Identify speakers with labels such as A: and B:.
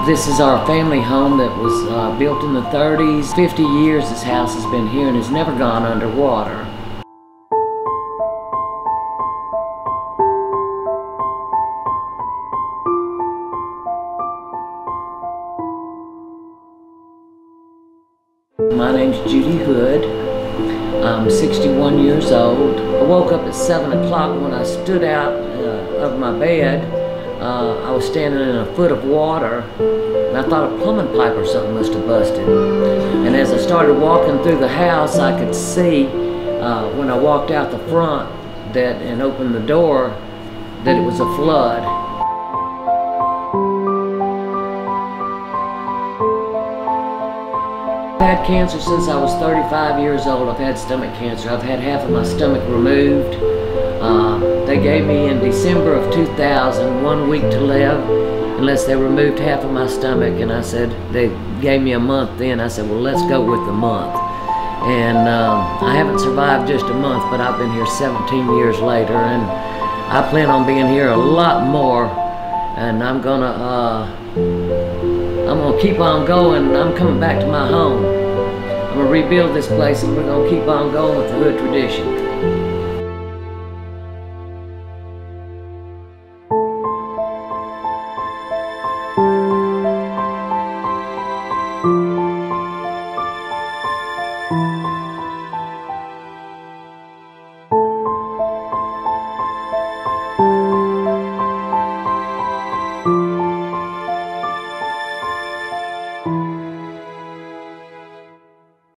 A: This is our family home that was built in the 30s. 50 years this house has been here and has never gone underwater. My name's Judy Hood. I'm 61 years old. I woke up at 7 o'clock. When I stood out of my bed, I was standing in a foot of water, and I thought a plumbing pipe or something must have busted. And as I started walking through the house, I could see when I walked out the front and opened the door that it was a flood. I've had cancer since I was 35 years old. I've had stomach cancer. I've had half of my stomach removed. They gave me in December of 2000 1 week to live unless they removed half of my stomach, and I said, they gave me a month then. I said, well, let's go with the month. And I haven't survived just a month, but I've been here 17 years later, and I plan on being here a lot more, and I'm gonna keep on going. I'm coming back to my home. I'm gonna rebuild this place, and we're gonna keep on going with the Hood tradition.